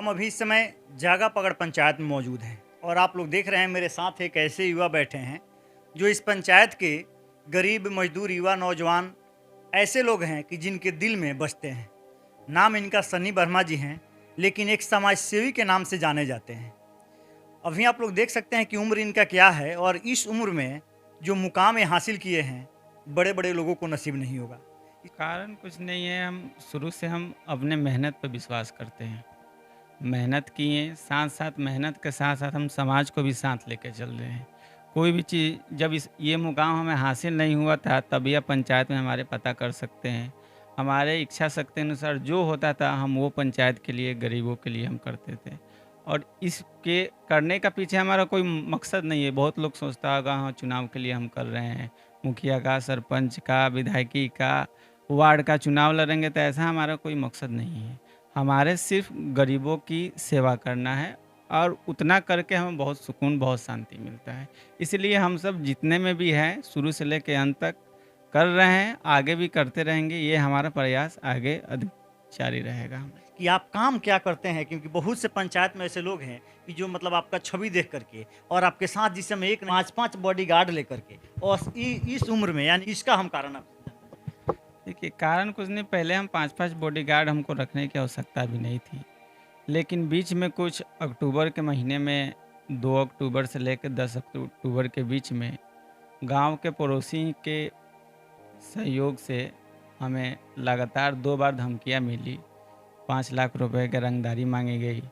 हम अभी इस समय जागा पगड़ पंचायत में मौजूद हैं और आप लोग देख रहे हैं मेरे साथ एक ऐसे युवा बैठे हैं जो इस पंचायत के गरीब मजदूर युवा नौजवान ऐसे लोग हैं कि जिनके दिल में बसते हैं। नाम इनका सन्नी वर्मा जी हैं, लेकिन एक समाज सेवी के नाम से जाने जाते हैं। अभी आप लोग देख सकते हैं कि उम्र इनका क्या है और इस उम्र में जो मुकाम ये हासिल किए हैं, बड़े बड़े लोगों को नसीब नहीं होगा। कारण कुछ नहीं है, हम शुरू से हम अपने मेहनत पे विश्वास करते हैं। मेहनत किए, साथ-साथ मेहनत के साथ-साथ हम समाज को भी साथ लेके चल रहे हैं। कोई भी चीज़ जब इस ये मुकाम हमें हासिल नहीं हुआ था, तभी आप पंचायत में हमारे पता कर सकते हैं। हमारे इच्छा शक्ति अनुसार जो होता था, हम वो पंचायत के लिए, गरीबों के लिए हम करते थे। और इसके करने का पीछे हमारा कोई मकसद नहीं है। बहुत लोग सोचता होगा हाँ, चुनाव के लिए हम कर रहे हैं। मुखिया का, सरपंच का, विधायकी का, वार्ड का चुनाव लड़ेंगे, तो ऐसा हमारा कोई मकसद नहीं है। हमारे सिर्फ गरीबों की सेवा करना है और उतना करके हमें बहुत सुकून, बहुत शांति मिलता है। इसलिए हम सब जितने में भी हैं, शुरू से लेके अंत तक कर रहे हैं, आगे भी करते रहेंगे। ये हमारा प्रयास आगे जारी रहेगा। कि आप काम क्या करते हैं, क्योंकि बहुत से पंचायत में ऐसे लोग हैं कि जो मतलब आपका छवि देख करके और आपके साथ जिस समय एक 5-5 बॉडीगार्ड लेकर के और इस उम्र में, यानी इसका हम कारण आप देखिए, कारण कुछ नहीं, पहले हम 5-5 बॉडीगार्ड हमको रखने की आवश्यकता भी नहीं थी। लेकिन बीच में कुछ अक्टूबर के महीने में 2 अक्टूबर से लेकर 10 अक्टूबर के बीच में गाँव के पड़ोसी के सहयोग से हमें लगातार 2 बार धमकियाँ मिली। 5 लाख रुपए की रंगदारी माँगी गई।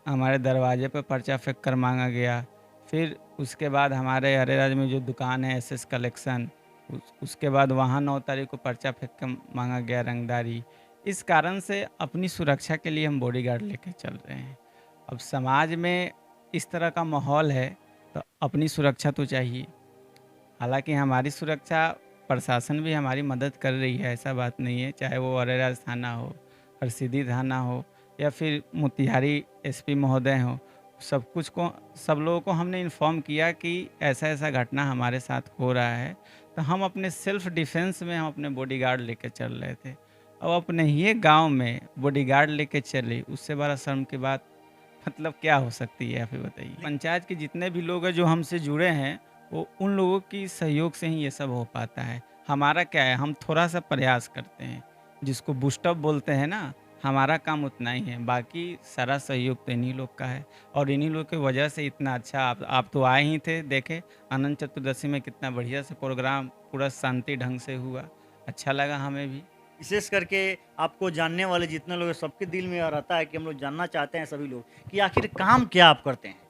हमारे दरवाजे पे पर्चा फेंक कर माँगा गया। फिर उसके बाद हमारे अरेराज में जो दुकान है एसएस कलेक्शन, उसके बाद वहाँ 9 तारीख को पर्चा फेंक के माँगा गया रंगदारी। इस कारण से अपनी सुरक्षा के लिए हम बॉडीगार्ड लेके चल रहे हैं। अब समाज में इस तरह का माहौल है, तो अपनी सुरक्षा तो चाहिए। हालाँकि हमारी सुरक्षा प्रशासन भी हमारी मदद कर रही है, ऐसा बात नहीं है। चाहे वो अरेराज थाना हो, हरसिद्धि थाना हो या फिर मोतिहारी एसपी महोदय हों, सब लोगों को हमने इन्फॉर्म किया कि ऐसा-ऐसा घटना हमारे साथ हो रहा है। तो हम अपने सेल्फ डिफेंस में हम अपने बॉडीगार्ड लेके चल रहे थे। अब अपने ही गाँव में बॉडीगार्ड लेके चले, उससे बड़ा शर्म की बात मतलब क्या हो सकती है, आप ही बताइए। पंचायत के जितने भी लोग हैं जो हमसे जुड़े हैं, वो उन लोगों की सहयोग से ही ये सब हो पाता है। हमारा क्या है, हम थोड़ा-सा प्रयास करते हैं, जिसको बूस्ट अप बोलते हैं ना, हमारा काम उतना ही है। बाकी सारा सहयोग तो इन्हीं लोग का है और इन्हीं लोग की वजह से इतना अच्छा आप तो आए ही थे, देखे अनंत चतुर्दशी में कितना बढ़िया से प्रोग्राम पूरा शांति ढंग से हुआ। अच्छा लगा हमें भी। विशेष करके आपको जानने वाले जितने लोग हैं, सबके दिल में यह रहता है कि हम लोग जानना चाहते हैं सभी लोग कि आखिर काम क्या आप करते हैं?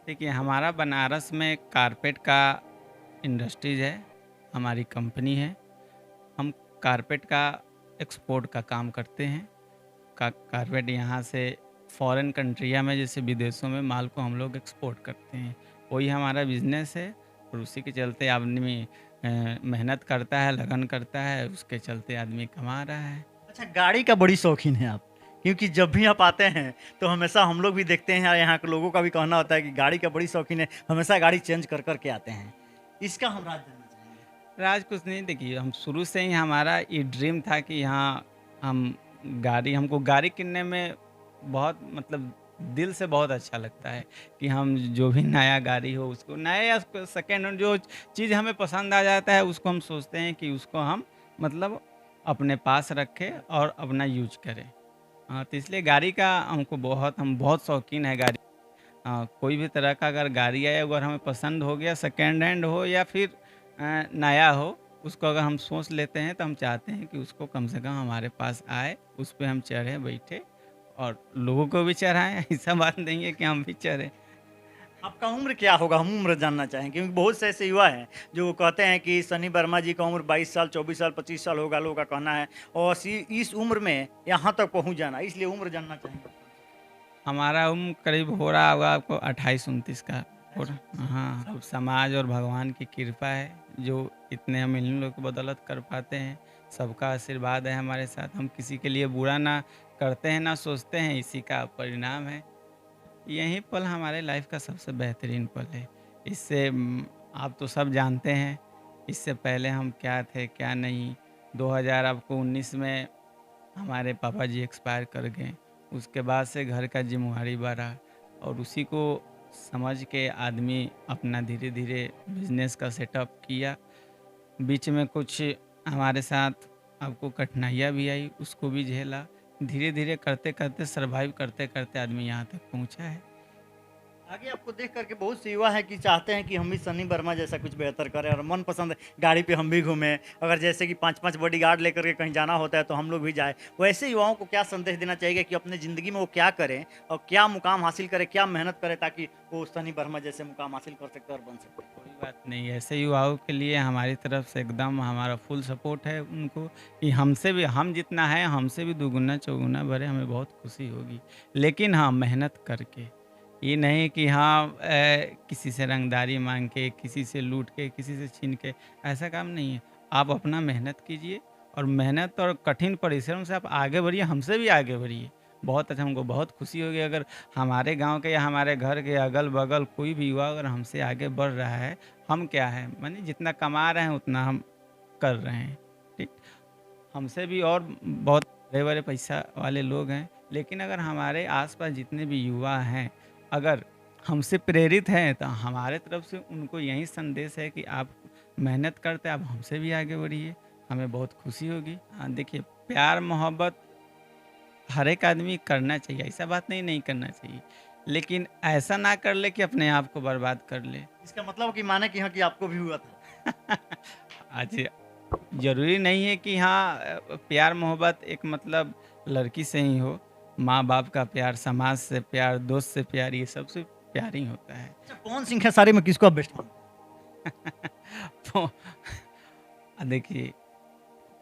देखिए, हमारा बनारस में कारपेट का इंडस्ट्रीज़ है, हमारी कंपनी है। हम कारपेट का एक्सपोर्ट का काम करते हैं। कारपेट यहाँ से फॉरेन कंट्रिया में, जैसे विदेशों में माल को हम लोग एक्सपोर्ट करते हैं। वही हमारा बिज़नेस है और उसी के चलते आदमी मेहनत करता है, लगन करता है, उसके चलते आदमी कमा रहा है। अच्छा, गाड़ी का बड़ी शौकीन हैं आप, क्योंकि जब भी आप आते हैं तो हमेशा हम लोग भी देखते हैं और यहाँ के लोगों का भी कहना होता है कि गाड़ी का बड़ी शौकीन है, हमेशा गाड़ी चेंज कर कर के आते हैं। इसका हम राज जानना चाहेंगे। राज कुछ नहीं, देखिए हम शुरू से ही हमारा ये ड्रीम था कि यहाँ हम हमको गाड़ी किनने में बहुत मतलब दिल से बहुत अच्छा लगता है कि हम जो भी नया गाड़ी हो उसको नया या सेकेंड हैंड जो चीज़ हमें पसंद आ जाता है उसको हम सोचते हैं कि उसको हम मतलब अपने पास रखें और अपना यूज करें। हाँ, तो इसलिए गाड़ी का हम बहुत शौकीन है गाड़ी। कोई भी तरह का अगर गाड़ी आए, अगर हमें पसंद हो गया, सेकेंड हैंड हो या फिर नया हो, उसको अगर हम सोच लेते हैं तो हम चाहते हैं कि उसको कम से कम हमारे पास आए, उस पे हम चढ़ें, बैठे और लोगों को भी चढ़ाएँ। ऐसा बात नहीं है कि हम भी चढ़ें। आपका उम्र क्या होगा, हम उम्र जानना चाहेंगे, क्योंकि बहुत से ऐसे युवा हैं जो कहते हैं कि सनी वर्मा जी का उम्र 22 साल, 24 साल, 25 साल होगा, लोगों का कहना है और इस उम्र में यहाँ तक पहुँच जाना, इसलिए उम्र जानना चाहेंगे। हमारा उम्र करीब हो रहा होगा आपको 28-29 का हो 28, रहा। हाँ, सब अब समाज और भगवान की कृपा है, जो इतने हम इन लोग की बदौलत कर पाते हैं। सबका आशीर्वाद है हमारे साथ, हम किसी के लिए बुरा ना करते हैं, ना सोचते हैं, इसी का परिणाम है। यही पल हमारे लाइफ का सबसे बेहतरीन पल है। इससे आप तो सब जानते हैं, इससे पहले हम क्या थे, क्या नहीं। 2000 आपको 19 में हमारे पापा जी एक्सपायर कर गए। उसके बाद से घर का ज़िम्मेवारी बढ़ा और उसी को समझ के आदमी अपना धीरे-धीरे बिज़नेस का सेटअप किया। बीच में कुछ हमारे साथ आपको कठिनाइयाँ भी आई, उसको भी झेला। धीरे-धीरे करते-करते सर्वाइव करते-करते आदमी यहाँ तक पहुँचा है। आगे आपको देख करके बहुत से युवा हैं कि चाहते हैं कि हम भी सनी वर्मा जैसा कुछ बेहतर करें और मनपसंद गाड़ी पे हम भी घूमें। अगर जैसे कि 5-5 बॉडीगार्ड लेकर के कहीं जाना होता है तो हम लोग भी जाएँ। वैसे युवाओं को क्या संदेश देना चाहिए कि अपनी ज़िंदगी में वो क्या करें और क्या मुकाम हासिल करें, क्या मेहनत करें ताकि वो सनी वर्मा जैसे मुकाम हासिल कर सकते और बन सकते? कोई बात नहीं, ऐसे युवाओं के लिए हमारी तरफ से एकदम हमारा फुल सपोर्ट है उनको कि हमसे भी हम जितना है हमसे भी दुगुना चौगुना भरे, हमें बहुत खुशी होगी। लेकिन हाँ, मेहनत करके, ये नहीं कि हाँ किसी से रंगदारी माँग के, किसी से लूट के, किसी से छीन के, ऐसा काम नहीं है। आप अपना मेहनत कीजिए और मेहनत और कठिन परिश्रम से आप आगे बढ़िए, हमसे भी आगे बढ़िए। बहुत अच्छा, हमको बहुत खुशी होगी अगर हमारे गाँव के या हमारे घर के अगल-बगल कोई भी युवा अगर हमसे आगे बढ़ रहा है, हम क्या हैं माने जितना कमा रहे हैं उतना हम कर रहे हैं, ठीक? हमसे भी और बहुत बड़े-बड़े पैसा वाले लोग हैं, लेकिन अगर हमारे आस-पास जितने भी युवा हैं, अगर हमसे प्रेरित हैं, तो हमारे तरफ से उनको यही संदेश है कि आप मेहनत करते आप हमसे भी आगे बढ़िए, हमें बहुत खुशी होगी। हाँ, देखिए प्यार-मोहब्बत हर एक आदमी करना चाहिए, ऐसा बात नहीं नहीं करना चाहिए, लेकिन ऐसा ना कर ले कि अपने आप को बर्बाद कर ले। इसका मतलब कि माने कि हाँ, कि आपको भी हुआ था। आज ज़रूरी नहीं है कि हाँ प्यार मोहब्बत एक मतलब लड़की से ही हो, माँ-बाप का प्यार, समाज से प्यार, दोस्त से प्यार, ये सबसे प्यार ही होता है। अच्छा, पवन सिंह खेसारी में किसको आप बेस्ट मानते हैं? तो देखिए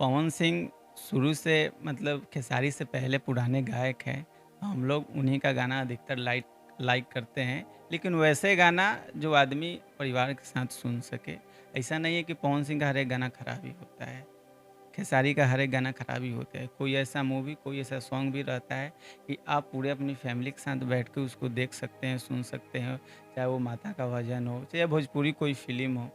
पवन सिंह शुरू से मतलब खेसारी से पहले पुराने गायक हैं। हम लोग उन्हीं का गाना अधिकतर लाइक लाइक करते हैं। लेकिन वैसे गाना जो आदमी परिवार के साथ सुन सके। ऐसा नहीं है कि पवन सिंह का हर एक गाना खराब ही होता है। खेसारी का हर एक गाना खराब ही होता है। कोई ऐसा मूवी, कोई ऐसा सॉन्ग भी रहता है कि आप पूरे अपनी फैमिली के साथ बैठ के उसको देख सकते हैं, सुन सकते हैं। चाहे वो माता का भजन हो, चाहे भोजपुरी कोई फ़िल्म हो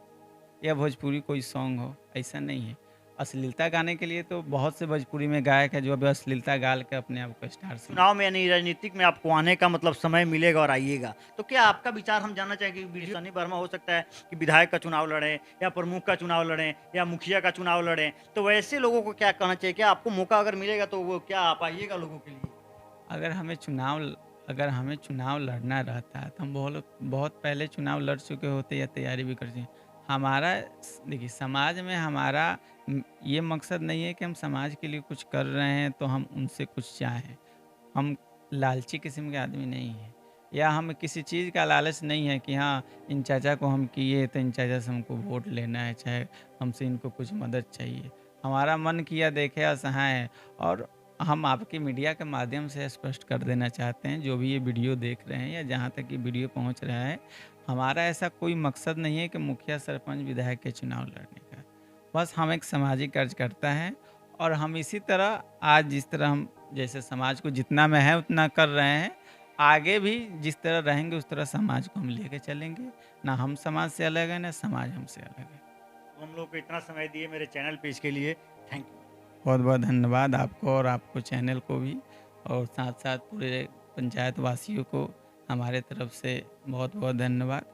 या भोजपुरी कोई सॉन्ग हो, ऐसा नहीं है। अश्लीलता गाने के लिए तो बहुत से भोजपुरी में गायक हैं जो अभी अश्लीलता गा के अपने आप को स्टार समझ। चुनाव में यानी राजनीतिक में आपको आने का मतलब समय मिलेगा और आइएगा। तो क्या आपका विचार हम जानना चाहेंगे कि वीडियो सनी वर्मा हो सकता है कि विधायक का चुनाव लड़ें या प्रमुख का चुनाव लड़ें या मुखिया का चुनाव लड़ें। तो वैसे लोगों को क्या कहना चाहिए? क्या आपको मौका अगर मिलेगा तो वो क्या आप आइएगा लोगों के लिए? अगर हमें चुनाव अगर हमें चुनाव लड़ना रहता है तो हम बहुत बहुत पहले चुनाव लड़ चुके होते या तैयारी भी कर चुके। हमारा देखिए समाज में हमारा ये मकसद नहीं है कि हम समाज के लिए कुछ कर रहे हैं तो हम उनसे कुछ चाहें। हम लालची किस्म के आदमी नहीं हैं या हम किसी चीज़ का लालच नहीं है कि हाँ इन चाचा को हम किए तो इन चाचा से हमको वोट लेना है, चाहे हमसे इनको कुछ मदद चाहिए। हमारा मन किया देखे असहाय, और हम आपकी मीडिया के माध्यम से स्पष्ट कर देना चाहते हैं जो भी ये वीडियो देख रहे हैं या जहाँ तक ये वीडियो पहुँच रहा है, हमारा ऐसा कोई मकसद नहीं है कि मुखिया सरपंच विधायक के चुनाव लड़ने का। बस हम एक सामाजिक कार्यकर्ता हैं और हम इसी तरह आज जिस तरह हम जैसे समाज को जितना में है उतना कर रहे हैं, आगे भी जिस तरह रहेंगे उस तरह समाज को हम लेके चलेंगे। ना हम समाज से अलग हैं, ना समाज हमसे अलग है। तो हम लोग को इतना समय दिए मेरे चैनल पे इसके लिए थैंक यू। बहुत-बहुत धन्यवाद आपको और आपको चैनल को भी, और साथ-साथ पूरे पंचायत वासियों को हमारे तरफ से बहुत-बहुत धन्यवाद।